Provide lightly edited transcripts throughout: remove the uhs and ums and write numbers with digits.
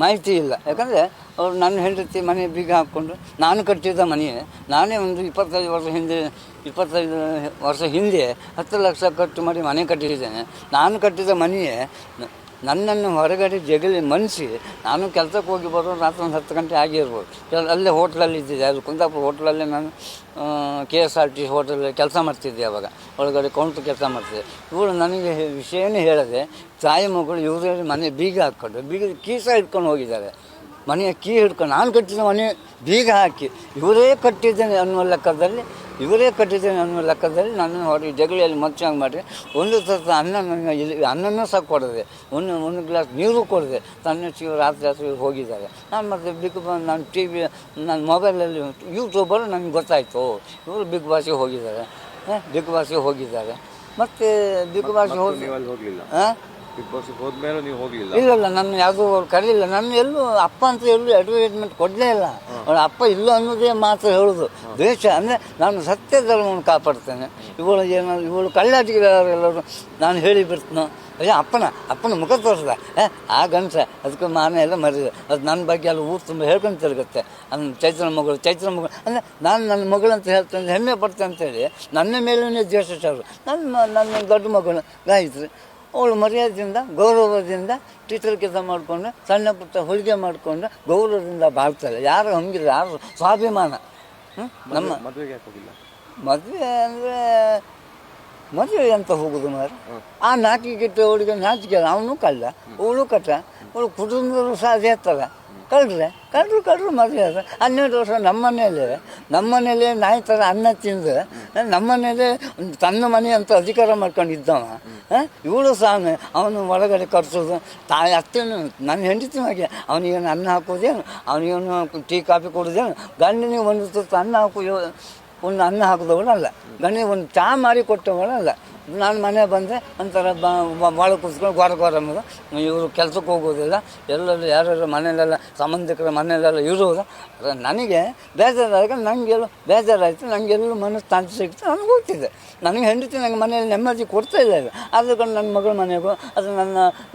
ಮಾಹಿತಿ ಇಲ್ಲ. ಯಾಕಂದರೆ ಅವರು ನನ್ನ ಹೆಂಡತಿ ಮನೆ ಬೀಗ ಹಾಕ್ಕೊಂಡು ನಾನು ಕಟ್ಟಿದ ಮನೆಯೇ ನಾನೇ ಒಂದು 25 ವರ್ಷ ಹಿಂದೆ 10 ಲಕ್ಷ ಖರ್ಚು ಮಾಡಿ ಮನೆ ಕಟ್ಟಿದ್ದೇನೆ. ನಾನು ಕಟ್ಟಿದ ಮನೆಯೇ ನನ್ನನ್ನು ಹೊರಗಡೆ ಜಗಲಿ ಮನಸಿ ನಾನು ಕೆಲಸಕ್ಕೆ ಹೋಗಿ ಬರೋದು ರಾತ್ರಿ ಒಂದು 10 ಗಂಟೆ ಆಗಿರ್ಬೋದು. ಅಲ್ಲೇ ಹೋಟ್ಲಲ್ಲಿ ಇದ್ದಿದ್ದೆ, ಅದು ಕುಂದಾಪುರ ಹೋಟ್ಲಲ್ಲೇ ನಾನು KSRT ಹೋಟೆಲ್ ಕೆಲಸ ಮಾಡ್ತಿದ್ದೆ. ಅವಾಗ ಒಳಗಡೆ ಕೌಂಟ್ರ್ ಕೆಲಸ ಮಾಡ್ತಿದ್ದೆ. ಇವರು ನನಗೆ ವಿಷಯನೇ ಹೇಳದೆ ತಾಯಿ ಮಗಳು ಇವರೇ ಮನೆ ಬೀಗ ಹಾಕ್ಕೊಂಡು ಕೀಸ ಹಿಡ್ಕೊಂಡು ಹೋಗಿದ್ದಾರೆ. ಮನೆಯ ಕೀ ಹಿಡ್ಕೊಂಡು ನಾನು ಕಟ್ಟಿದ ಮನೆ ಬೀಗ ಹಾಕಿ ಇವರೇ ಕಟ್ಟಿದ್ದೇನೆ ಅನ್ನುವ ಲೆಕ್ಕದಲ್ಲಿ ನನ್ನನ್ನು ಹೊರಗೆ ಜಗಳಿಯಲ್ಲಿ ಮಚ್ಚಂಗೆ ಮಾಡಿ ಒಂದು ಸತ ಅನ್ನನೂ ಸಹ ಕೊಡದೆ, ಒಂದು ಗ್ಲಾಸ್ ನೀರು ಕೊಡದೆ ತನ್ನ ರಾತ್ರಿ ಹೋಗಿದ್ದಾರೆ. ನಾನು ಮತ್ತು ನಾನು ನನ್ನ ಮೊಬೈಲಲ್ಲಿ ಯೂಟ್ಯೂಬರು ನನಗೆ ಗೊತ್ತಾಯಿತು ಇವರು ಬಿಗ್ ಬಾಸ್ಗೆ ಹೋಗಿದ್ದಾರೆ. ಮತ್ತು ಬಿಗ್ ಬಾಸ್ಗೆ ಹೋಗಲಿಲ್ಲ. ಇಲ್ಲ, ನನ್ನ ಯಾವುದೂ ಕರೀಲಿಲ್ಲ. ನನ್ನ ಎಲ್ಲೂ ಅಪ್ಪ ಅಂತ ಅಡ್ವರ್ಟೈಸ್ಮೆಂಟ್ ಕೊಡಲೇ ಇಲ್ಲ. ಅವಳ ಅಪ್ಪ ಇಲ್ಲ ಅನ್ನೋದೇ ಮಾತ್ರ ಹೇಳೋದು. ದ್ವೇಷ ಅಂದರೆ ನಾನು ಸತ್ಯ ಧರ್ಮವನ್ನು ಕಾಪಾಡ್ತೇನೆ. ಇವಳು ಕಳ್ಳಾಟಿಗೆಲ್ಲರೂ ನಾನು ಹೇಳಿಬಿಡ್ತೀನೋ, ಅಯ್ಯೋ ಅಪ್ಪನ ಮುಖ ತೋರಿಸ್ದ ಆ ಗಂಟೆ ಅದಕ್ಕೆ ಮಾನ ಎಲ್ಲ ಮರಿದೆ. ಅದು ನನ್ನ ಬಗ್ಗೆ ಎಲ್ಲ ಊರು ತುಂಬ ಹೇಳ್ಕೊಂಡು ತಿರುಗುತ್ತೆ. ಚೈತ್ರ ಮಗಳು ಅಂದರೆ ನಾನು ನನ್ನ ಮಗಳು ಅಂತ ಹೇಳ್ತೇನೆ, ಹೆಮ್ಮೆ ಪಡ್ತೇನೆ ಅಂತೇಳಿ ನನ್ನ ಮೇಲೇ ದ್ವೇಷ ಚಾರು. ನನ್ನ ದೊಡ್ಡ ಮಗಳು ಗಾಯತ್ರಿ, ಅವಳು ಮರ್ಯಾದೆಯಿಂದ ಗೌರವದಿಂದ ಟೀಚರ್ ಕೆಲಸ ಮಾಡಿಕೊಂಡು ಸಣ್ಣ ಪುಟ್ಟ ಹೊಲಿಗೆ ಮಾಡಿಕೊಂಡು ಗೌರವದಿಂದ ಬಾಳ್ತಾರೆ. ಯಾರು ಹಂಗಿಲ್ಲ, ಯಾರು ಸ್ವಾಭಿಮಾನ. ನಮ್ಮ ಮದುವೆ ಅಂತ ಹೋಗೋದು ಮಾರ ಆ ನಾಚಿಕೆಟ್ಟು ಅವಳಿಗೆ ನಾಚಿಕೆ. ಅವನು ಕಳ್ಳ, ಅವಳು ಕಟ್ಟ, ಅವಳು ಕುಟುಂಬದವರು ಸಹ ಅದೇ ಥರ ಕಳ್ಳರು ಮದುವೆ ಆದ 12 ವರ್ಷ ನಮ್ಮನೇಲೇ ನಾಯಿ ಥರ ಅನ್ನ ತಿಂದು ನಮ್ಮನೇಲೇ ತನ್ನ ಮನೆ ಅಂತ ಅಧಿಕಾರ ಮಾಡ್ಕೊಂಡಿದ್ದವ. ಇವಳು ಸಹ ಅವನು ಒಳಗಡೆ ಕರ್ಸೋದು ತಾಯಿ ಅತ್ತೇನು ನನ್ನ ಹೆಂಡತಿ ಹಾಗೆ ಅವನಿಗೇನು ಅನ್ನ ಹಾಕೋದೇನು, ಅವನಿಗೇನು ಟೀ ಕಾಫಿ ಕೊಡೋದೇನು, ಗಂಡನಿಗೆ ಒಂದು ತುತ್ತು ಒಂದು ಅನ್ನ ಹಾಕಿದವಳಲ್ಲ, ಗಂಡನಿಗೆ ಒಂದು ಚಹಾ ಮಾಡಿ ಕೊಟ್ಟವಳಲ್ಲ. ನಾನು ಮನೆ ಬಂದೆ ಒಂಥರ ಭಾಳ ಕೂತ್ಕೊಂಡು ಗೋರ ಅನ್ನೋದು. ಇವರು ಕೆಲಸಕ್ಕೆ ಹೋಗೋದಿಲ್ಲ, ಎಲ್ಲರೂ ಯಾರ್ಯಾರು ಮನೆಯಲ್ಲೆಲ್ಲ ಸಂಬಂಧಿಕರ ಮನೆಯಲ್ಲೆಲ್ಲ ಇರೋದು. ನನಗೆ ಬೇಜಾರಾಗ ಬೇಜಾರಾಯಿತು. ನನಗೆಲ್ಲೂ ಮನಸ್ಸು ತಾಂತಿ ಸಿಗ್ತು. ನನಗೆ ಹೋಗ್ತಿದ್ದೆ. ನನಗೆ ಹೆಂಡತಿ ನನಗೆ ಮನೆಯಲ್ಲಿ ನೆಮ್ಮದಿ ಕೊಡ್ತಾ ಇಲ್ಲ. ಆದ ಕಾರಣ ನನ್ನ ಮಗಳ ಮನೆಗೂ ಅದು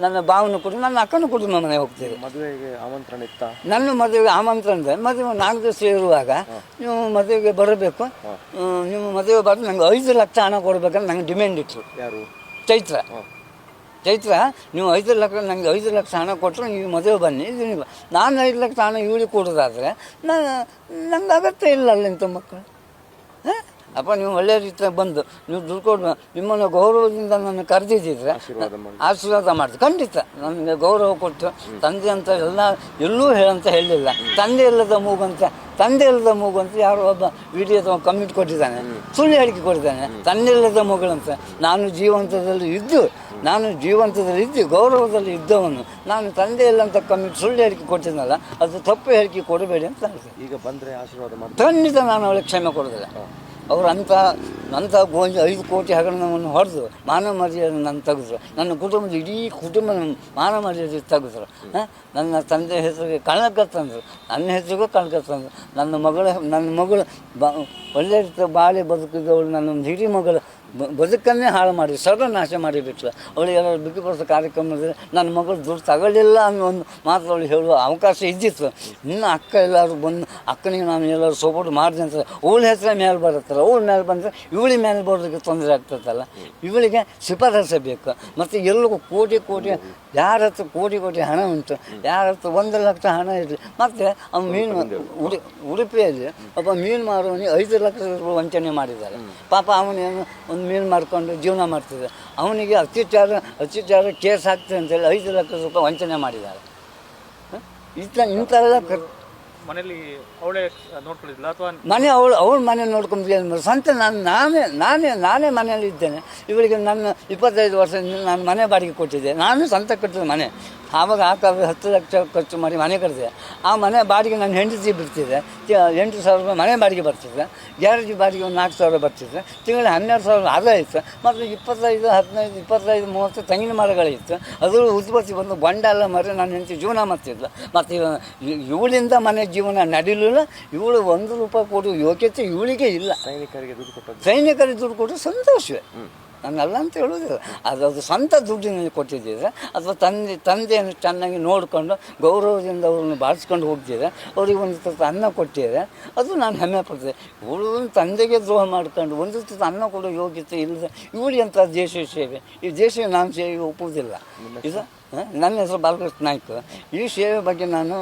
ನನ್ನ ಭಾವನ ಕೂಡ ನನ್ನ ಅಕ್ಕನ ಕುಟುಂಬ ಮನೆಗೆ ಹೋಗ್ತಿದ್ದೆ. ಮದುವೆಗೆ ಆಮಂತ್ರಣ ಇತ್ತ? ನನ್ನ ಮದುವೆಗೆ ಆಮಂತ್ರಣ ಇದೆ. ಮದುವೆ 4 ದಿವಸ ಇರುವಾಗ ನೀವು ಮದುವೆಗೆ ಬರಬೇಕು, ನೀವು ಮದುವೆ ಬರೋದು ನನಗೆ 5 ಲಕ್ಷ ಹಣ ಕೊಡಬೇಕಂತ ನನಗೆ ಡಿಮ್ಯಾಂಡ್ ಇತ್ತು. ಯಾರು? ಚೈತ್ರ, ನೀವು 5 ಲಕ್ಷ ನನಗೆ 5 ಲಕ್ಷ ಹಣ ಕೊಟ್ಟರು ನೀವು ಮದುವೆ ಬನ್ನಿ. ಇದು ನಾನು 5 ಲಕ್ಷ ಹಣ ಇವಳಿಗೆ ಕೊಡೋದಾದರೆ ನಂಗೆ ಅಗತ್ಯ ಇಲ್ಲ ಅಲ್ಲಿಂತ ಮಕ್ಕಳು. ಅಪ್ಪ ನೀವು ಒಳ್ಳೆಯ ರೀತಿಯಾಗಿ ಬಂದು ನೀವು ದುಡ್ಡು ಕೊಡು, ನಿಮ್ಮನ್ನು ಗೌರವದಿಂದ ನನ್ನ ಕರೆದಿದ್ದರೆ ಆಶೀರ್ವಾದ ಮಾಡ್ತೀವಿ. ಖಂಡಿತ ನನಗೆ ಗೌರವ ಕೊಟ್ಟು ತಂದೆ ಅಂತ ಎಲ್ಲೂ ಹೇಳಂತ ಹೇಳಲಿಲ್ಲ. ತಂದೆ ಇಲ್ಲದ ಮೂಗು ಅಂತ ಯಾರೋ ಒಬ್ಬ ವಿಡಿಯೋ ಕಮಿಟ್ ಕೊಟ್ಟಿದ್ದಾನೆ, ಸುಳ್ಳು ಹೇಳಿಕೆ ಕೊಟ್ಟಿದ್ದಾನೆ. ತಂದೆ ಇಲ್ಲದ ಮಗಳಂತ. ನಾನು ಜೀವಂತದಲ್ಲಿ ಇದ್ದು ಗೌರವದಲ್ಲಿ ಇದ್ದವನು. ನಾನು ತಂದೆ ಇಲ್ಲ ಅಂತ ಕಮಿಟ್ ಸುಳ್ಳು ಹೇಳಿಕೆ ಕೊಟ್ಟಿದ್ದನಲ್ಲ, ಅದು ತಪ್ಪು ಹೇಳಿಕೆ ಕೊಡಬೇಡಿ ಅಂತ ಹೇಳ್ತೀನಿ. ಈಗ ಬಂದರೆ ಆಶೀರ್ವಾದ ಮಾಡಿ ಖಂಡಿತ ನಾನು ಅವಳಿಗೆ ಕ್ಷಮೆ ಕೊಡೋದಿಲ್ಲ. ಅವರು ಅಂಥ 5 ಕೋಟಿ ಹಗರಣವನ್ನು ಹೊಡೆದು ಮಾನವ ಮರ್ಯಾದೆ ನಾನು ತೆಗೆದ್ರು. ನನ್ನ ಕುಟುಂಬದ ಇಡೀ ಕುಟುಂಬ ಮಾನವ ಮರ್ಯಾದೆ ತೆಗೆದ್ರು. ನನ್ನ ತಂದೆ ಹೆಸರಿಗೆ ಕಳಂಕ ತಂದರು, ನನ್ನ ಹೆಸರಿಗೂ ಕಳಂಕ ತಂದರು. ನನ್ನ ಮಗಳು ಒಳ್ಳೆ ರೀತಿಯ ಬಾಳೆ ಬದುಕಿದವಳು ನನ್ನ ಹಿರಿ ಮಗಳು ಬದುಕನ್ನೇ ಹಾಳು ಮಾಡಿ ಸರ್ವನಾಶ ಮಾಡಿಬಿಟ್ಲು. ಅವಳಿಗೆಲ್ಲರೂ ಬಿಗ್ ಬಾಸ್ ಕಾರ್ಯಕ್ರಮದಲ್ಲಿ ನನ್ನ ಮಗಳು ದುಡ್ಡು ತಗೊಳ್ಳಿಲ್ಲ ಅನ್ನೋ ಒಂದು ಮಾತು ಅವಳು ಹೇಳುವ ಅವಕಾಶ ಇದ್ದಿತ್ತು. ಇನ್ನು ಅಕ್ಕ ಎಲ್ಲರೂ ಬಂದು ಅಕ್ಕನಿಗೆ ನಾನು ಎಲ್ಲರೂ ಸಪೋರ್ಟ್ ಮಾಡಿದೆ ಅಂತ ಅವಳ ಹೆಸರೇ ಮೇಲೆ ಬರುತ್ತಾರೆ. ಅವಳ ಮೇಲೆ ಬಂದರೆ ಇವಳಿಗೆ ಮೇಲೆ ಬರೋದಕ್ಕೆ ತೊಂದರೆ ಆಗ್ತದಲ್ಲ. ಇವಳಿಗೆ ಶಿಫಾರಸೆ ಬೇಕು. ಮತ್ತು ಎಲ್ಲರಿಗೂ ಕೋಟಿ ಯಾರ ಹತ್ರ ಕೋಟಿ ಹಣ ಉಂಟು, ಯಾರ ಹತ್ರ 1 ಲಕ್ಷ ಹಣ ಇರಲಿ. ಮತ್ತು ಅವ್ನು ಮೀನು ಉಡುಪಿಯಲ್ಲಿ ಒಬ್ಬ ಮೀನು ಮಾರುವವನಿಗೆ 5 ಲಕ್ಷ ರೂಪಾಯಿ ವಂಚನೆ ಮಾಡಿದ್ದಾರೆ. ಪಾಪ ಅವನೇನು ಒಂದು ಮೀನು ಮಾರ್ಕೊಂಡು ಜೀವನ ಮಾಡ್ತಿದ್ದೆ. ಅವನಿಗೆ ಅತ್ಯಾಚಾರ ಕೇಸ್ ಹಾಕ್ತದೆ ಅಂತೇಳಿ 5 ಲಕ್ಷ ರೂಪಾಯಿ ವಂಚನೆ ಮಾಡಿದ್ದಾರೆ. ಇಂಥವೆಲ್ಲ ಮನೇಲಿ ಅವಳೇ ನೋಡ್ಕೊಂಡಿಲ್ಲ ಅಥವಾ ಅವಳ ಮನೆ ನೋಡ್ಕೊಂಡು ಸ್ವಂತ ನಾನೇ ಮನೆಯಲ್ಲಿ ಇದ್ದೇನೆ. ಇವಳಿಗೆ ನನ್ನ 25 ವರ್ಷ ನಾನು ಮನೆ ಬಾಡಿಗೆ ಕೊಟ್ಟಿದ್ದೆ. ನಾನು ಸ್ವಂತ ಕಟ್ಟಿದ ಮನೆ. ಆವಾಗ 10 ಲಕ್ಷ ಖರ್ಚು ಮಾಡಿ ಮನೆ ಕಟ್ಟಿದೆ. ಆ ಮನೆ ಬಾಡಿಗೆ ನನ್ನ ಹೆಂಡತಿ ಬಿಡ್ತಿದ್ದೆ. 8,000 ರೂಪಾಯಿ ಮನೆ ಬಾಡಿಗೆ ಬರ್ತಿದ್ದೆ. ಗ್ಯಾರೇಜ್ ಬಾಡಿಗೆ ಒಂದು 4,000 ಬರ್ತಿದ್ದೆ. ತಿಂಗಳಿಗೆ 12,000 ಆದಾಯ ಇತ್ತು. ಮತ್ತು 25, 15, 25, 30 ತೆಂಗಿನ ಮರಗಳಿತ್ತು. ಅದು ಉತ್ಪತ್ತಿ ಬಂದು ಬಂಡೆಲ್ಲ ಮರೆ ನನ್ನ ಹೆಂಡತಿ ಜೀವನ ಮಾಡ್ತಿದ್ಲು. ಮತ್ತು ಇವಳಿಂದ ಮನೆ ಜೀವನ ನಡೀಲಿಲ್ಲ. ಇವಳು 1 ರೂಪಾಯಿ ಕೊಡು ಯೋಗ್ಯತೆ ಇವಳಿಗೆ ಇಲ್ಲ. ಸೈನಿಕರಿಗೆ ದುಡ್ಡು ದುಡ್ಡು ಕೊಟ್ಟು ಸಂತೋಷವೇ. ನಾನಲ್ಲ ಅಂತ ಹೇಳೋದಿಲ್ಲ. ಅದು ಸ್ವಂತ ದುಡ್ಡಿನಲ್ಲಿ ಕೊಟ್ಟಿದ್ದಿದ್ರೆ ಅಥವಾ ತಂದೆಯನ್ನು ಚೆನ್ನಾಗಿ ನೋಡಿಕೊಂಡು ಗೌರವದಿಂದ ಅವ್ರನ್ನ ಬಾಳಿಸ್ಕೊಂಡು ಹೋಗ್ತಿದ್ದೆ, ಅವ್ರಿಗೆ ಒಂದು ತುತ್ತು ಅನ್ನ ಕೊಟ್ಟಿದ್ದೆ, ಅದು ನಾನು ಹೆಮ್ಮೆ ಪಡ್ತಿದ್ದೆ. ಇವಳು ತಂದೆಗೆ ದ್ರೋಹ ಮಾಡ್ಕೊಂಡು ಒಂದು ತುತ್ತು ಅನ್ನ ಕೊಡೋ ಯೋಗ್ಯತೆ ಇಲ್ಲದೆ ಇವಳಿಗೆ ಅಂತ ದೇಶ ಸೇವೆ, ಈ ದೇಶ ನಾನು ಸೇವೆ ಒಪ್ಪುವುದಿಲ್ಲ. ಇದು ನನ್ನ ಹೆಸರು ಬಾಲಕೃಷ್ಣ ನಾಯ್ಕ. ಈ ಸೇವೆ ಬಗ್ಗೆ ನಾನು